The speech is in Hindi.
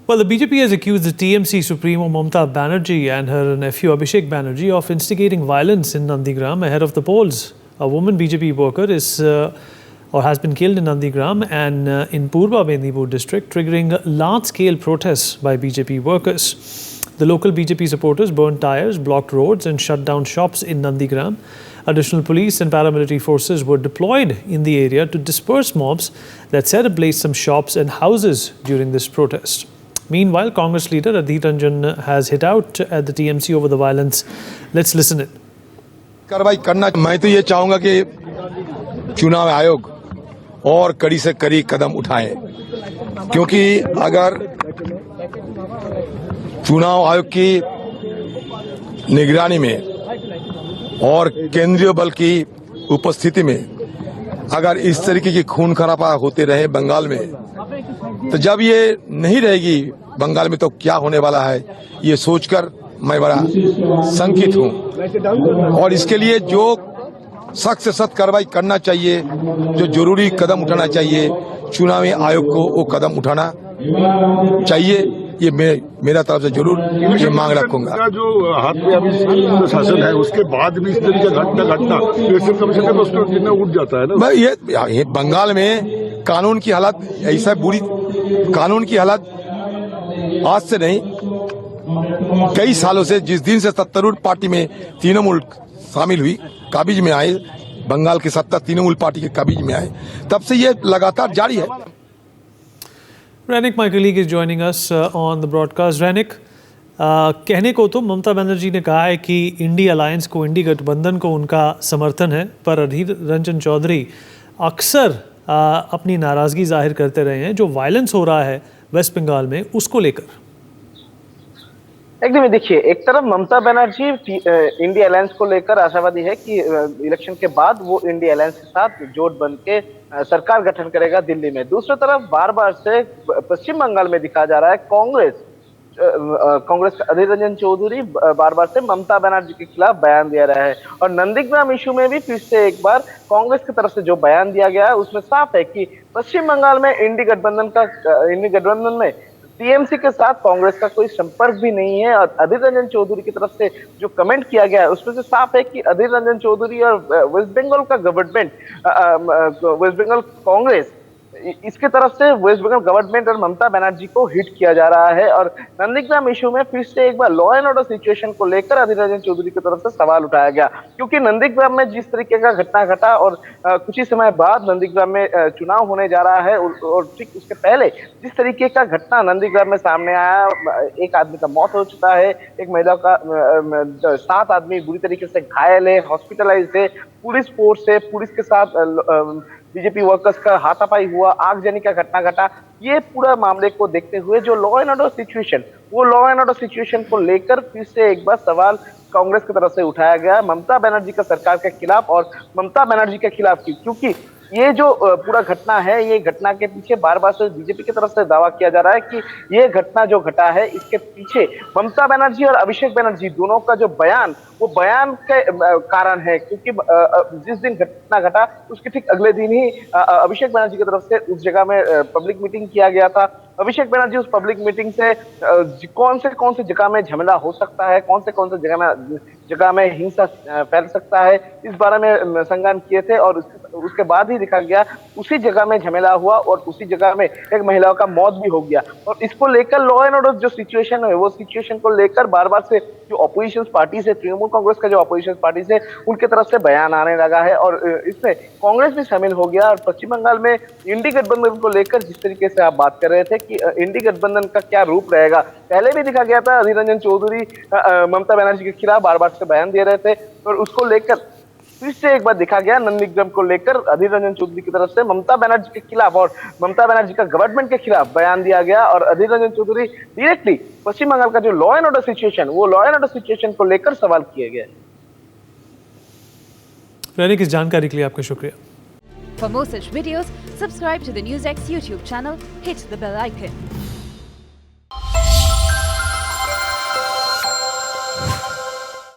Well, the BJP has accused the TMC Supremo Mamata Banerjee and her nephew Abhishek Banerjee of instigating violence in Nandigram ahead of the polls. A woman BJP worker has been killed in Nandigram and in Purba Mendipur district, triggering large-scale protests by BJP workers. The local BJP supporters burned tires, blocked roads and shut down shops in Nandigram. Additional police and paramilitary forces were deployed in the area to disperse mobs that set ablaze some shops and houses during this protest. Meanwhile, Congress leader Adhir Ranjan has hit out at the TMC over the violence. Let's listen it. कार्रवाई करना, मैं तो ये चाहूंगा कि चुनाव आयोग और कड़ी से कड़ी कदम उठाए, क्योंकि अगर चुनाव आयोग की निगरानी में और केंद्रीय बल की उपस्थिति में अगर इस तरीके की खून खराबा होते रहे बंगाल में, तो जब ये नहीं रहेगी बंगाल में तो क्या होने वाला है, ये सोचकर मैं बड़ा शंकित हूं। और इसके लिए जो सख्त से सख्त कार्रवाई करना चाहिए, जो जरूरी कदम उठाना चाहिए, चुनावी आयोग को वो कदम उठाना चाहिए। ये मेरा तरफ से जरूर ये मांग रखूंगा। जो हाथ में अभी शासन है उसके बाद भी इस तरीके का घटना इलेक्शन कमीशन का उसको उठ जाता है ना भाई। ये बंगाल में कानून की हालत ऐसा बुरी, कानून की हालत आज से नहीं कई सालों से, जिस दिन से सत्तारूढ़ पार्टी में तृणमूल शामिल हुई, काबिज में आए, बंगाल की सत्ता तृणमूल पार्टी के काबिज में आए, तब से ये लगातार जारी है। Rainik, my colleague, is joining us on the broadcast. Rainik, कहने को तो ममता बनर्जी ने कहा है कि इंडी अलायंस को, इंडी गठबंधन को उनका समर्थन है, पर अधीर रंजन चौधरी अक्सर अपनी नाराज़गी जाहिर करते रहे हैं जो वायलेंस हो रहा है वेस्ट बंगाल में उसको लेकर। एकदम देखिए, एक तरफ ममता बनर्जी इंडी अलायंस को लेकर आशावादी है कि इलेक्शन के बाद वो इंडी अलायंस के साथ जोट बन के सरकार गठन करेगा दिल्ली में। दूसरी तरफ बार बार से पश्चिम बंगाल में दिखा जा रहा है कांग्रेस का अधीर रंजन चौधरी बार बार से ममता बनर्जी के खिलाफ बयान दे रहा है। और नंदीग्राम इशू में भी फिर से एक बार कांग्रेस की तरफ से जो बयान दिया गया है उसमें साफ है कि पश्चिम बंगाल में इंडी गठबंधन में टीएमसी के साथ कांग्रेस का कोई संपर्क भी नहीं है। और अधीर रंजन चौधरी की तरफ से जो कमेंट किया गया है उसमें से साफ है कि अधीर रंजन चौधरी और वेस्ट बंगाल का गवर्नमेंट, वेस्ट बंगाल कांग्रेस, इसके तरफ से वेस्ट बंगाल गवर्नमेंट और ममता बनर्जी को हिट किया जा रहा है। और नंदीग्राम इशू में फिर से एक बार लॉ एंड ऑर्डर सिचुएशन को लेकर अधीर रंजन चौधरी की तरफ से सवाल उठाया गया, क्योंकि नंदीग्राम में जिस तरीके का घटना घटा और कुछ ही समय बाद नंदीग्राम में चुनाव होने जा रहा है और ठीक उसके पहले जिस तरीके का घटना नंदीग्राम में सामने आया, एक आदमी का मौत हो चुका है, एक महिला का 7 आदमी बुरी तरीके से घायल है, हॉस्पिटलाइज है, पुलिस फोर्स है, पुलिस के साथ बीजेपी वर्कर्स का हाथापाई हुआ, आगजनी का घटना घटा। ये पूरा मामले को देखते हुए जो लॉ एंड ऑर्डर सिचुएशन, वो लॉ एंड ऑर्डर सिचुएशन को लेकर फिर से एक बार सवाल कांग्रेस की तरफ से उठाया गया ममता बनर्जी का सरकार के खिलाफ और ममता बनर्जी के खिलाफ, क्योंकि ये जो पूरा घटना है, ये घटना के पीछे बार बार से बीजेपी की तरफ से दावा किया जा रहा है कि ये घटना जो घटा है इसके पीछे ममता बनर्जी और अभिषेक बनर्जी दोनों का जो बयान, वो बयान के कारण है। क्योंकि जिस दिन घटना घटा उसके ठीक अगले दिन ही अभिषेक बनर्जी की तरफ से उस जगह में पब्लिक मीटिंग किया गया था। अभिषेक बनर्जी उस पब्लिक मीटिंग से कौन से जगह में झमेला हो सकता है, कौन से जगह में हिंसा फैल सकता है, इस बारे में संज्ञान किए थे। और उसके बाद ही देखा गया उसी जगह में झमेला हुआ और उसी जगह में एक महिला का मौत भी हो गया। और इसको लेकर लॉ एंड ऑर्डर जो सिचुएशन है, वो सिचुएशन को लेकर बार बार से जो ऑपोजिशन पार्टी से, तृणमूल कांग्रेस का जो ऑपोजिशन पार्टी से, उनके तरफ से बयान आने लगा है। और इसमें कांग्रेस भी शामिल हो गया। और पश्चिम बंगाल में इंडी गठबंधन को लेकर जिस तरीके से आप बात कर रहे थे कि इंडी गठबंधन का क्या रूप रहेगा, पहले भी दिखा गया था। अधीर रंजन चौधरी ममता बनर्जी के खिलाफ बार बार से बयान दे रहे थे और उसको लेकर फिर से एक बार दिखा गया नंदीग्राम को लेकर अधीर रंजन चौधरी की तरफ से ममता बनर्जी के खिलाफ और ममता बनर्जी का गवर्नमेंट के खिलाफ बयान दिया गया। और अधीर रंजन चौधरी डायरेक्टली पश्चिम बंगाल का जो लॉ एंड ऑर्डर सिचुएशन, वो लॉ एंड ऑर्डर सिचुएशन को लेकर सवाल किए गए। रैनिक, इस जानकारी के लिए आपका शुक्रिया। For more such videos, subscribe to the NewsX YouTube channel, hit the bell icon.